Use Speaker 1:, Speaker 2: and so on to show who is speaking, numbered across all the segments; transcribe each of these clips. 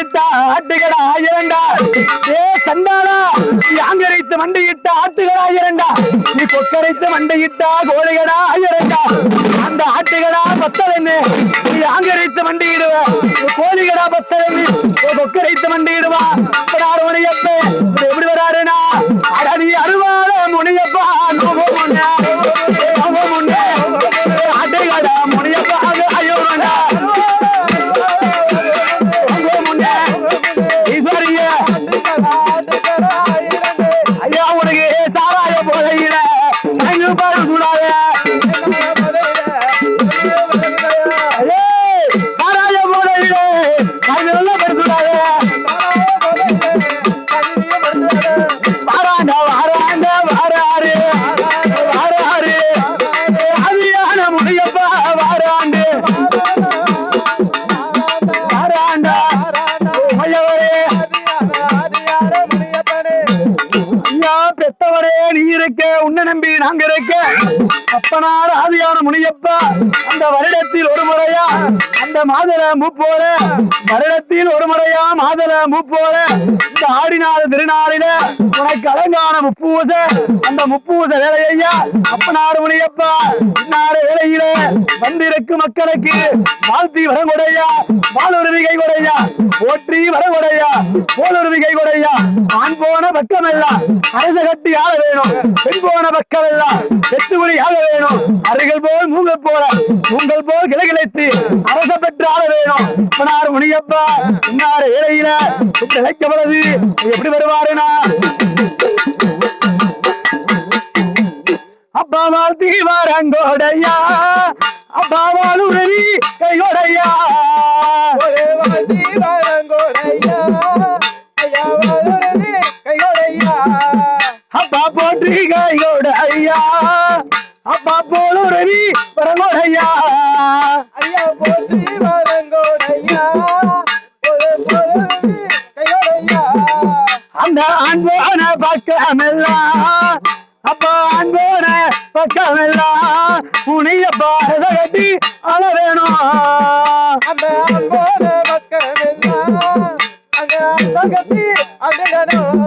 Speaker 1: மண்டியிட்ட ஆட்டுகடா ஆயிரண்டா ஏ சண்டாளா யாங்கரைத்து மண்டியிட்ட ஆட்டுகடா ஆயிரண்டா நீ கொக்கரைத்து மண்டியிட்டா கோழிகடா ஆயிரண்டா அந்த ஆட்டுகடா பத்தலன்னு நீ யாங்கரைத்து மண்டியிடுவ கோழிகடா பத்தலன்னு கொக்கரைத்து மண்டியிடுவா முனியப்ப எப்படி வராருனா அடடி அருவாள முனியப்பா நோகோ முன்னே ஆட்டுகடா முனியப்பா ஐயோடா ஈஸ்வரிய ஐயா உனக்கு சாராய போதையில சாய்ந்து பாரு சூடாத சாராய போதையில சாய்ந்து நல்ல படுத்துடாத வாராண்ட வாராண்ட வாராரு வாராரு அதியான முனியப்பா வாராண்டு வாராண்டா ஐயவரே ஐயா பெத்தவரே நீ இருக்க உன்னை நம்பி நாங்க இருக்க அப்பனார் ஆதியான முனியப்பா அந்த வருடத்தில் ஒரு முறையா அந்த மாதல மூப்போல வருடத்தில் ஒரு முறையா மாதல மூப்போல இந்த ஆடினாத திருநாளில உனக்கு அலங்கான முப்பூச அந்த முப்பூச வேலையா அப்பனார் முனியப்பா இன்னார வேலையில வந்திருக்கு மக்களுக்கு வாழ்த்தி வரங்கொடையா வாளுருவிகை கொடையா போற்றி வரங்கொடையா போலுருவிகை கொடையா ஆண் போன பக்கம் எல்லாம் அரச கட்டி ஆள வேணும் பெண் போன பக்கம் எல்லாம் செத்துக்குடி ஆள வேணும் அருகில் போல் மூங்கல் போல மூங்கல் போல் கிளைகிளைத்து அரச பெற்று ஆள வேணும் அப்பனார் முனியப்பா இன்னார வேலையில நிலைக்கப்படுது எப்படி வருவாருனா அப்பா வாழ்த்தி வரங்கோடையா அப்பா வாளுருவி கைகொடையா
Speaker 2: வாழ்த்தி வரங்கோடையா ஐயா வாளுருவி கைகொடையா
Speaker 1: அப்பா போற்றி கைகொடையா அப்பா போலுருவி வரங்கோடையா
Speaker 2: ஐயா போற்றி வரங்கோடையா கைகொடையா
Speaker 1: அந்த அன்போன பக்கமெல்லாம் அப்பா அன்போன பக்கமெல்லாம் முனியப்பா அரச கட்டி ஆள வேணும்
Speaker 2: அந்த அன்போட பக்கமெல்லாம் அங்க அரசகத்தி அடையணும்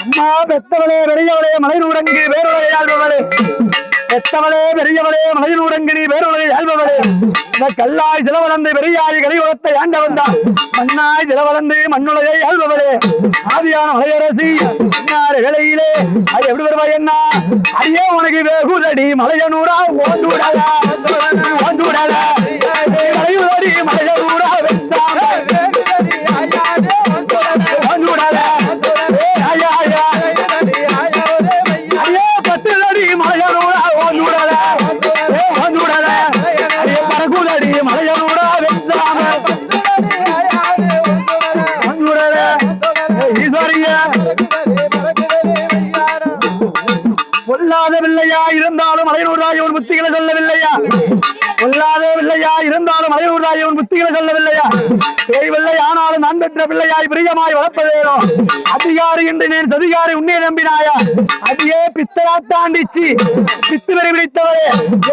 Speaker 1: அம்மா பெத்தவளே பெரியவளே மலைநூடங்கு வேறுவளை ஆள்பவளே பெத்தவளே பெரியவளே மலைநூடங்கினி வேறுவளை ஆள்பவளே இந்த கல்லாய் சிலவளந்து பெரியாய் கலியுலத்தை ஆண்ட வந்தான் மண்ணாய் சிலவளந்து மண்ணுலகை ஆள்பவளே ஆதியான மலையரசி இன்னார வேளையிலே அது எப்படி வருவாய் என்ன அடியே உனக்கு வெகுதடி மலையனூரா ஓந்துடல ஓந்துடல கலையுதடி மலையனூரா வெச்சாம ஓந்துடல அடியே பத்துதடி மலையனூரா ஓந்துடல ஓந்துடல அடியே பறக்குதடி மலையனூரா வெச்சாம ஓந்துடல ஈஸ்வரிய பொல்லாத பிள்ளையா இருந்தாலும் மலையனூர்தாய் உன் புத்திகளை சொல்லவில்லையா பொல்லாத பிள்ளையா இருந்தாலும் மலையனூர்தாய் உன் புத்திகளை சொல்லவில்லையா பேய் பிள்ளை ஆனாலும் நான் பெற்ற பிள்ளையாய் பிரியமாய் வளர்ப்பதேனோ அதிகாரி என்று நான் சதிகாரி உன்னை நம்பினாயா அடியே பித்தராட்டாண்டிச்சு பித்து வரை பிடித்தவரே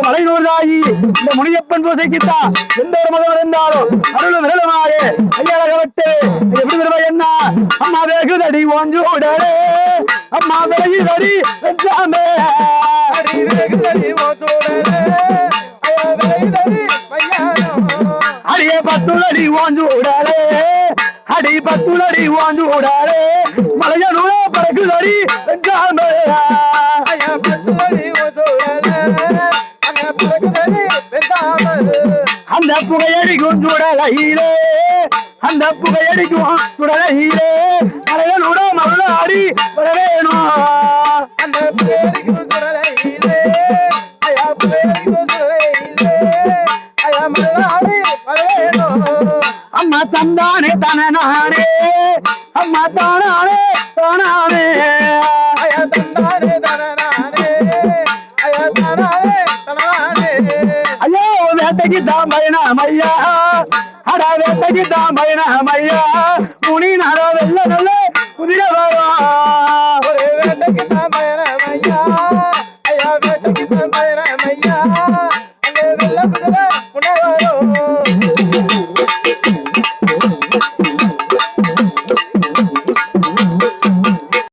Speaker 1: மலையனூர்தாயி இந்த முனியப்பன் பூசைக்குத்தா எந்த ஒரு மதம் இருந்தாலும் அருளும் விரலுமாறு ஐயழகவட்டு எப்படி வருவாய் என்ன அம்மா வேகுதடி ஓஞ்சு உடலே அம்மா விலகுதடி வெஞ்சாமே அடியே பத்துளடி ஓஞ்சு உடலே அடி பத்துளடி ஓஞ்சு உடலே மலையனூர பறக்குதடி வெஞ்சாமே அந்த புகையடிக்கும் சுடலையிலே அந்த புகையடிக்கும் சுடலையிலே மலையனூர மருளாடி வரவேணும்
Speaker 2: அந்த புகையடிக்கும் சுடலையிலே ஐயா புகையடிக்கும் சுடலையிலே ஐயா மருளாடி வரவேணும்
Speaker 1: அம்மா தந்தானே தனநானே அம்மா தானானே தானானே
Speaker 2: ஐயா தந்தானே தனநானே ஐயா தானானே தனநானே
Speaker 1: ஐயோ வேட்டைக்கு தான் பயணம் ஐயா அடா வேட்டைக்கு தான் பயணம் ஐயா முனி நட வெள்ள நல்ல குதிரை வரும்